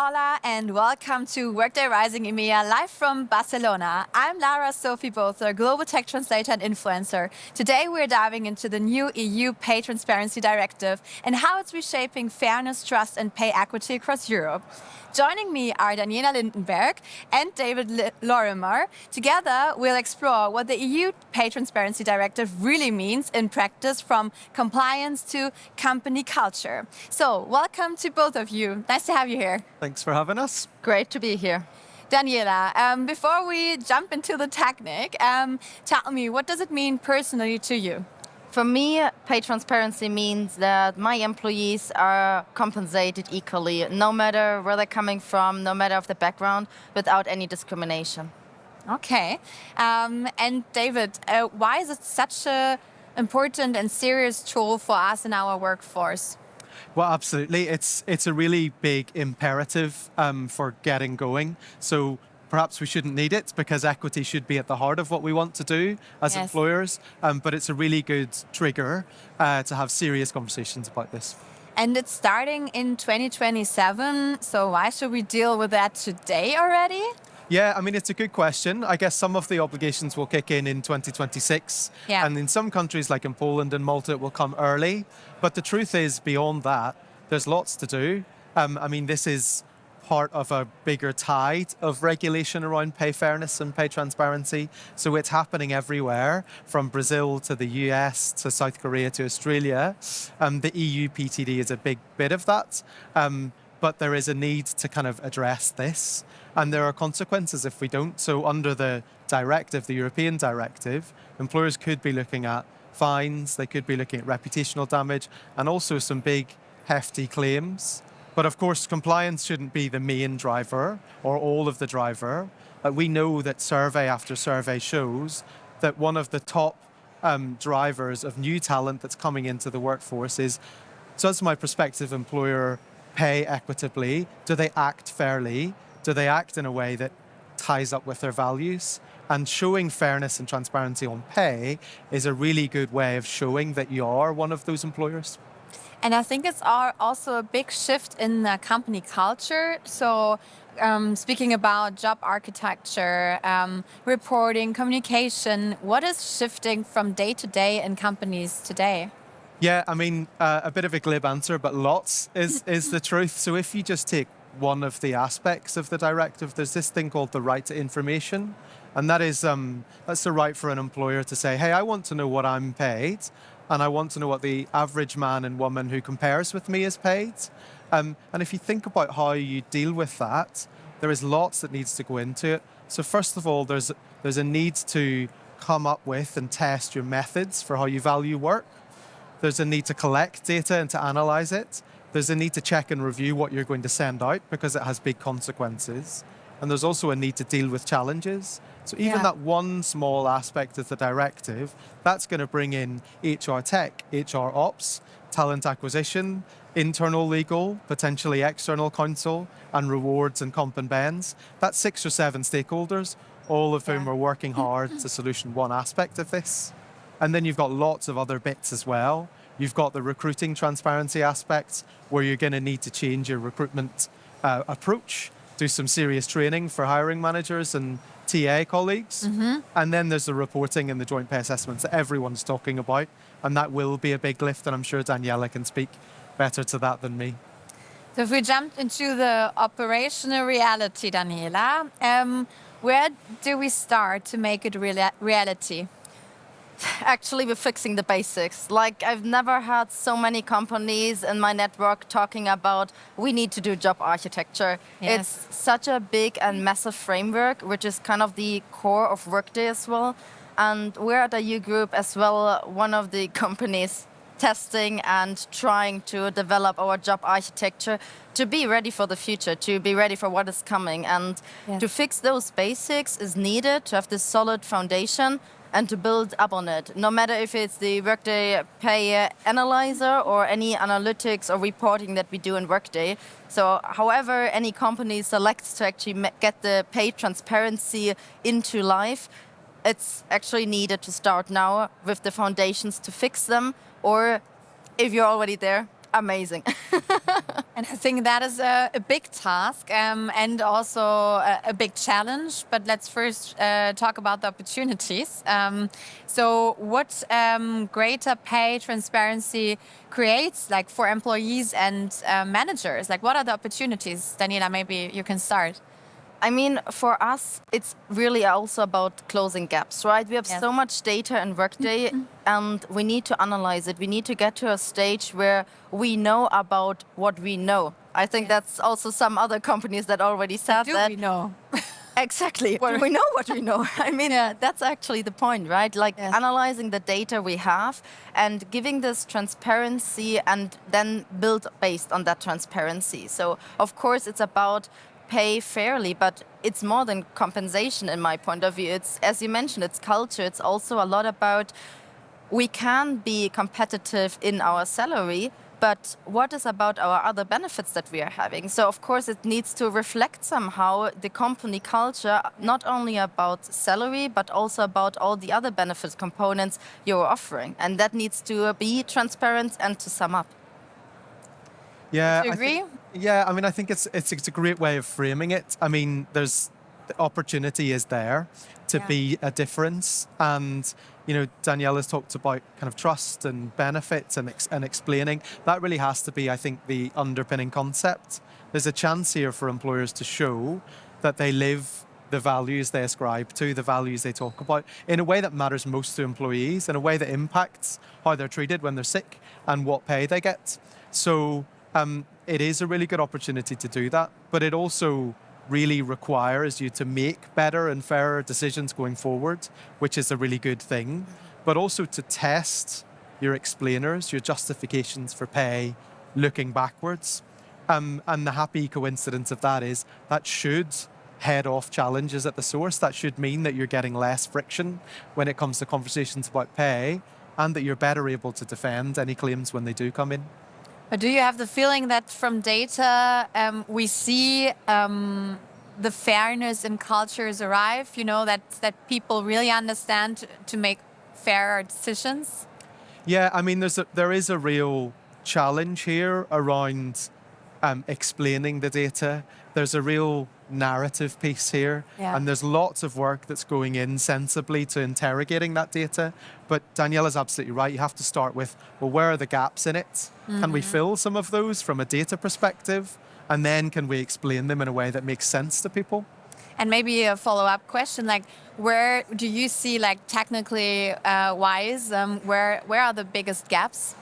Hola and welcome to Workday Rising EMEA live from Barcelona. I'm Lara-Sophie Bothur, Global Tech Translator and Influencer. Today we're diving into the new EU Pay Transparency Directive and how it's reshaping fairness, trust and pay equity across Europe. Joining me are Daniela Lindenberg and David Lorimer. Together we'll explore what the EU Pay Transparency Directive really means in practice, from compliance to company culture. So welcome to both of you. Nice to have you here. Thanks for having us. Great to be here. Daniela, before we jump into the technique, tell me, what does it mean personally to you? For me, pay transparency means that my employees are compensated equally, no matter where they're coming from, no matter of the background, without any discrimination. Okay. And David, why is it such an important and serious tool for us in our workforce? Well, absolutely. It's a really big imperative for getting going. So perhaps we shouldn't need it because equity should be at the heart of what we want to do as employers. But it's a really good trigger to have serious conversations about this. And it's starting in 2027. So why should we deal with that today already? Yeah, I mean, it's a good question. I guess some of the obligations will kick in 2026. Yeah. And in some countries, like in Poland and Malta, it will come early. But the truth is, beyond that, there's lots to do. I mean, this is part of a bigger tide of regulation around pay fairness and pay transparency. So it's happening everywhere, from Brazil to the US to South Korea to Australia. The EU PTD is a big bit of that. But there is a need to kind of address this. And there are consequences if we don't. So under the directive, the European directive, employers could be looking at fines, they could be looking at reputational damage, and also some big, hefty claims. But of course, compliance shouldn't be the main driver or all of the driver. We know that survey after survey shows that one of the top drivers of new talent that's coming into the workforce is, does my prospective employer pay equitably? Do they act fairly? Do they act in a way that ties up with their values? And showing fairness and transparency on pay is a really good way of showing that you are one of those employers. And I think it's also a big shift in the company culture. So speaking about job architecture, reporting, communication, what is shifting from day to day in companies today? Yeah, I mean, a bit of a glib answer, but lots is the truth. So if you just take one of the aspects of the directive, there's this thing called the right to information. And that is, that's the right for an employer to say, hey, I want to know what I'm paid, and I want to know what the average man and woman who compares with me is paid. And if you think about how you deal with that, there is lots that needs to go into it. So first of all, there's a need to come up with and test your methods for how you value work. There's a need to collect data and to analyze it. There's a need to check and review what you're going to send out because it has big consequences. And there's also a need to deal with challenges. So even that one small aspect of the directive, that's going to bring in HR tech, HR ops, talent acquisition, internal legal, potentially external counsel, and rewards and comp and bends. That's 6 or 7 stakeholders, all of whom are working hard to solution one aspect of this. And then you've got lots of other bits as well. You've got the recruiting transparency aspects, where you're going to need to change your recruitment approach, do some serious training for hiring managers and TA colleagues. And then there's the reporting and the joint pay assessments that everyone's talking about. And that will be a big lift, and I'm sure Daniela can speak better to that than me. So if we jump into the operational reality, Daniela, where do we start to make it reality? Actually, we're fixing the basics. Like, I've never had so many companies in my network talking about we need to do job architecture. Yes. It's such a big and massive framework, which is kind of the core of Workday as well. And we're at the EU Group as well, one of the companies testing and trying to develop our job architecture to be ready for the future, to be ready for what is coming. And to fix those basics is needed to have this solid foundation and to build up on it, no matter if it's the Workday Pay Analyzer or any analytics or reporting that we do in Workday. So however any company selects to actually get the pay transparency into life, it's actually needed to start now with the foundations to fix them, or if you're already there, amazing. And I think that is a big task and also a big challenge. But let's first talk about the opportunities. So what greater pay transparency creates like for employees and managers? Like what are the opportunities? Daniela, maybe you can start. I mean, for us, it's really also about closing gaps, right? We have Yes. so much data in Workday, and we need to analyze it. We need to get to a stage where we know about what we know. I think Yes. that's also some other companies that already said Do that. we know? Exactly. What- We know what we know. I mean, that's actually the point, right? Like Yes. analyzing the data we have and giving this transparency and then build based on that transparency. So, of course, it's about pay fairly, but it's more than compensation in my point of view. It's, as you mentioned, it's culture. It's also a lot about we can be competitive in our salary, but what is about our other benefits that we are having? So, of course, it needs to reflect somehow the company culture, not only about salary, but also about all the other benefit components you're offering. And that needs to be transparent and to sum up. Yeah, Do you agree? I mean, I think it's a great way of framing it. I mean, there's the opportunity is there to Yeah. be a difference, and Daniela's talked about kind of trust and benefits and explaining that really has to be, I think, the underpinning concept. There's a chance here for employers to show that they live the values they ascribe to, the values they talk about, in a way that matters most to employees, in a way that impacts how they're treated when they're sick and what pay they get. So it is a really good opportunity to do that, but it also really requires you to make better and fairer decisions going forward, which is a really good thing, but also to test your explainers, your justifications for pay, looking backwards. And the happy coincidence of that is that should head off challenges at the source. That should mean that you're getting less friction when it comes to conversations about pay, and that you're better able to defend any claims when they do come in. But do you have the feeling that from data we see the fairness in cultures arrive? That people really understand to make fairer decisions? Yeah, I mean, there is a real challenge here around explaining the data. There's a real narrative piece here, and there's lots of work that's going in sensibly to interrogating that data. But Daniela's absolutely right. You have to start with, well, where are the gaps in it? Can we fill some of those from a data perspective? And then can we explain them in a way that makes sense to people? And maybe a follow-up question, like where do you see, like technically wise, where are the biggest gaps?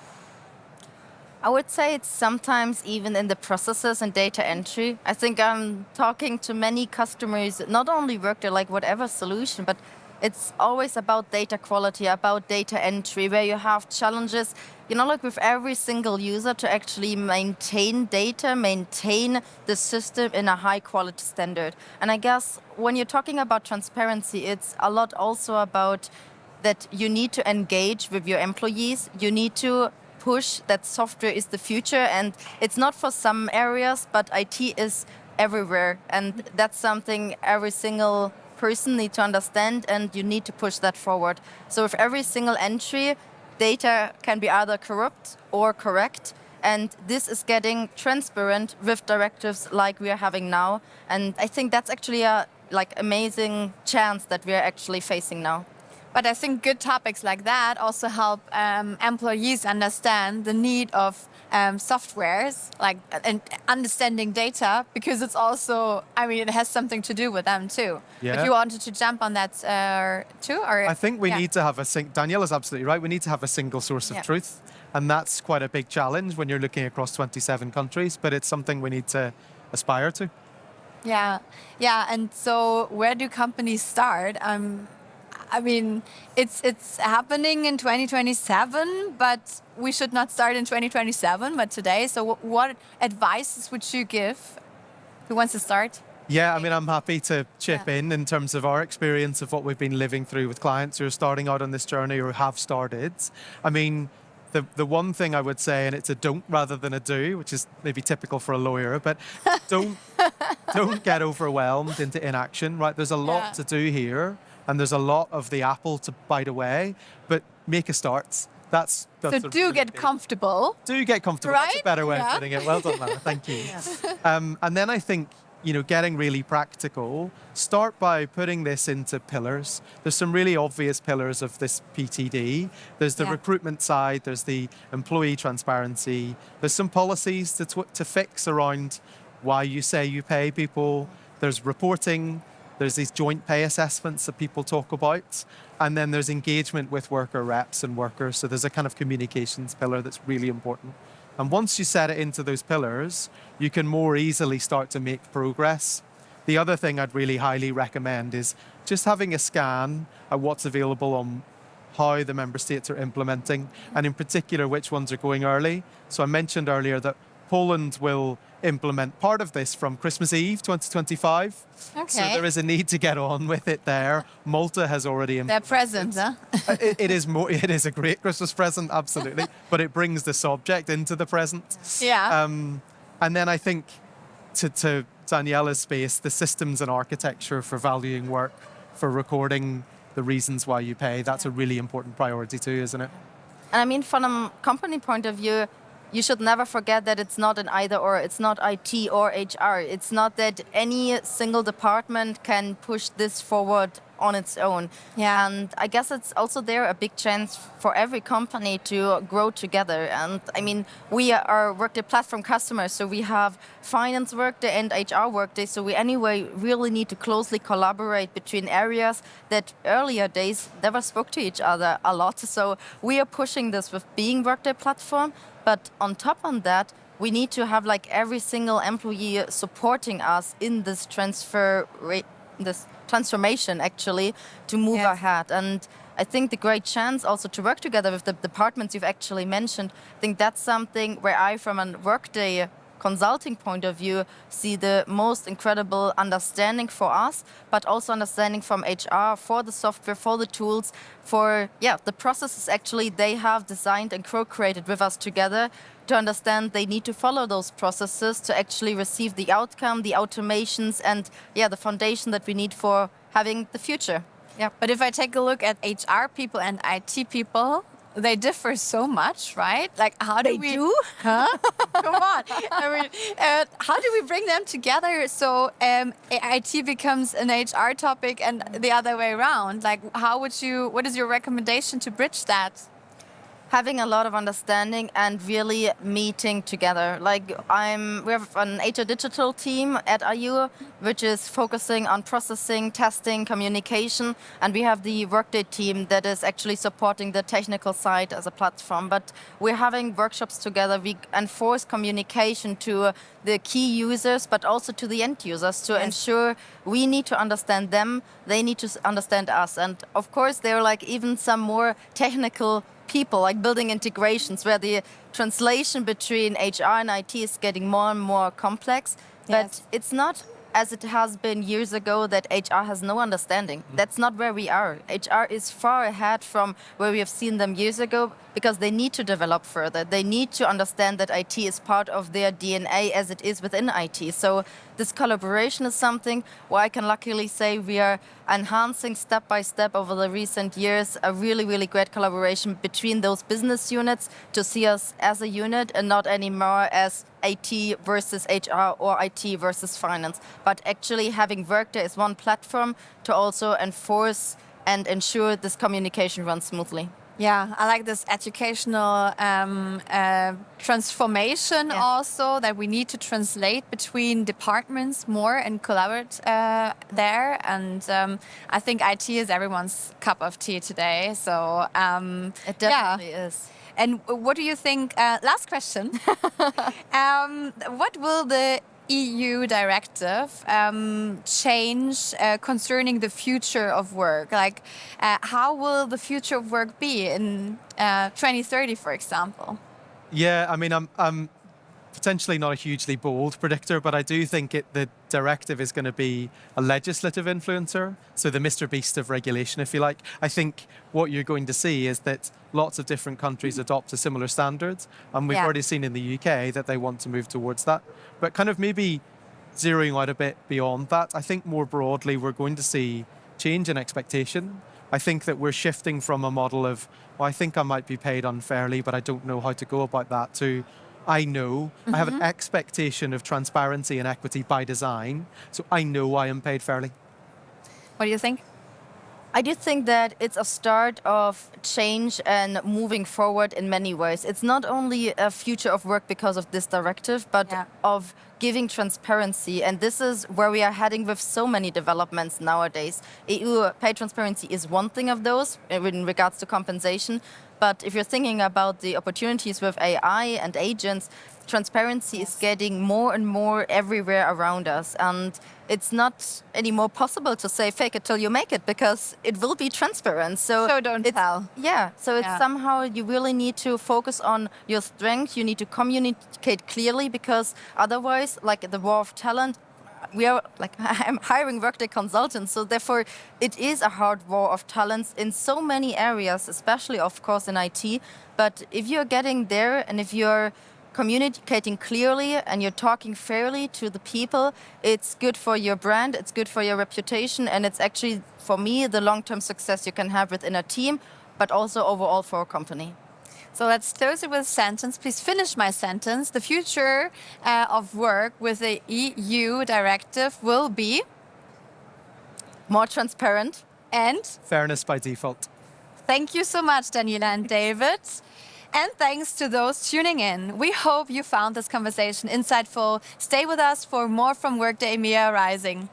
I would say it's sometimes even in the processes and data entry. I think I'm talking to many customers, not only Workday, like whatever solution, but it's always about data quality, about data entry, where you have challenges, like with every single user to actually maintain data, maintain the system in a high quality standard. And I guess when you're talking about transparency, it's a lot also about that you need to engage with your employees, you need to push that software is the future, and it's not for some areas, but IT is everywhere, and that's something every single person need to understand, and you need to push that forward. So with every single entry, data can be either corrupt or correct, and this is getting transparent with directives like we are having now, and I think that's actually a amazing chance that we are actually facing now. But I think good topics like that also help employees understand the need of softwares, like and understanding data, because it's also, I mean, it has something to do with them too. Yeah. But you wanted to jump on that too, or I think we need to have Daniela's absolutely right. We need to have a single source of truth. And that's quite a big challenge when you're looking across 27 countries, but it's something we need to aspire to. Yeah. And so where do companies start? I mean, it's happening in 2027, but we should not start in 2027, but today. So what advice would you give? Who wants to start? Yeah, I mean, I'm happy to chip in terms of our experience of what we've been living through with clients who are starting out on this journey or have started. I mean, the one thing I would say, and it's a don't rather than a do, which is maybe typical for a lawyer, but don't get overwhelmed into inaction, right? There's a lot to do here, and there's a lot of the apple to bite away, but make a start. That's So a do really get big- comfortable. Do get comfortable. That's Right? a better way Yeah. of putting it. Well done, Lara. Thank you. And then I think, getting really practical, start by putting this into pillars. There's some really obvious pillars of this PTD. There's the Yeah. recruitment side, there's the employee transparency, there's some policies to fix around why you say you pay people, there's reporting, there's these joint pay assessments that people talk about, and then there's engagement with worker reps and workers. So there's a kind of communications pillar that's really important. And once you set it into those pillars, you can more easily start to make progress. The other thing I'd really highly recommend is just having a scan at what's available on how the member states are implementing, and in particular, which ones are going early. So I mentioned earlier that Poland will implement part of this from Christmas Eve 2025. Okay. So there is a need to get on with it there. Malta has already They're present, huh? it is a great Christmas present, absolutely, but it brings the subject into the present. Yeah. And then I think to Daniela's space, the systems and architecture for valuing work, for recording the reasons why you pay, that's a really important priority too, isn't it? And I mean, from a company point of view, you should never forget that it's not an either or. It's not IT or HR. It's not that any single department can push this forward on its own. Yeah. And I guess it's also there a big chance for every company to grow together. And I mean, we are Workday platform customers, so we have finance Workday and HR Workday. So we anyway really need to closely collaborate between areas that earlier days never spoke to each other a lot. So we are pushing this with being Workday platform. But on top of that, we need to have like every single employee supporting us in this transformation actually to move Yes. ahead. And I think the great chance also to work together with the departments you've actually mentioned, I think that's something where I, from a Workday consulting point of view, see the most incredible understanding for us, but also understanding from HR for the software, for the tools, for the processes actually they have designed and co-created with us together to understand they need to follow those processes to actually receive the outcome, the automations, and the foundation that we need for having the future. Yeah. But if I take a look at HR people and IT people, they differ so much, right? Like, how do we do? Huh? Come on. I mean, how do we bring them together so IT becomes an HR topic and the other way around? Like, what is your recommendation to bridge that? Having a lot of understanding and really meeting together. Like we have an HR digital team at IU, which is focusing on processing, testing, communication, and we have the Workday team that is actually supporting the technical side as a platform. But we're having workshops together. We enforce communication to the key users, but also to the end users to ensure we need to understand them, they need to understand us. And of course, there are like even some more technical people, like building integrations where the translation between HR and IT is getting more and more complex. Yes. But it's not as it has been years ago that HR has no understanding. That's not where we are. HR is far ahead from where we have seen them years ago because they need to develop further. They need to understand that IT is part of their DNA as it is within IT. So this collaboration is something where I can luckily say we are enhancing step by step over the recent years a really, really great collaboration between those business units to see us as a unit and not anymore as IT versus HR or IT versus finance, but actually having Workday as one platform to also enforce and ensure this communication runs smoothly. Yeah, I like this educational transformation also, that we need to translate between departments more and collaborate there. And I think IT is everyone's cup of tea today. So It definitely is. And what do you think? Last question. What will the EU directive change concerning the future of work? Like, how will the future of work be in 2030, for example? Yeah, I mean, I'm potentially not a hugely bold predictor, but I do think the directive is going to be a legislative influencer, so the Mr. Beast of regulation, if you like. I think what you're going to see is that lots of different countries adopt a similar standard, and we've already seen in the UK that they want to move towards that. But kind of maybe zeroing out a bit beyond that, I think more broadly we're going to see change in expectation. I think that we're shifting from a model of, well, I think I might be paid unfairly, but I don't know how to go about that, to I know, I have an expectation of transparency and equity by design, so I know I am paid fairly. What do you think? I do think that it's a start of change and moving forward in many ways. It's not only a future of work because of this directive, but of giving transparency. And this is where we are heading with so many developments nowadays. EU Pay Transparency is one thing of those in regards to compensation. But if you're thinking about the opportunities with AI and agents, transparency is getting more and more everywhere around us. And it's not anymore possible to say fake it till you make it, because it will be transparent. So don't tell. Yeah, so it's somehow you really need to focus on your strength. You need to communicate clearly, because otherwise, like the war of talent, we are like, I'm hiring Workday consultants, so therefore it is a hard war of talents in so many areas, especially of course in IT. But if you're getting there and if you're communicating clearly and you're talking fairly to the people, it's good for your brand, it's good for your reputation, and it's actually, for me, the long-term success you can have within a team, but also overall for a company. So let's close it with a sentence. Please finish my sentence. The future of work with the EU directive will be more transparent and fairness by default. Thank you so much, Daniela and David. And thanks to those tuning in. We hope you found this conversation insightful. Stay with us for more from Workday EMEA Rising.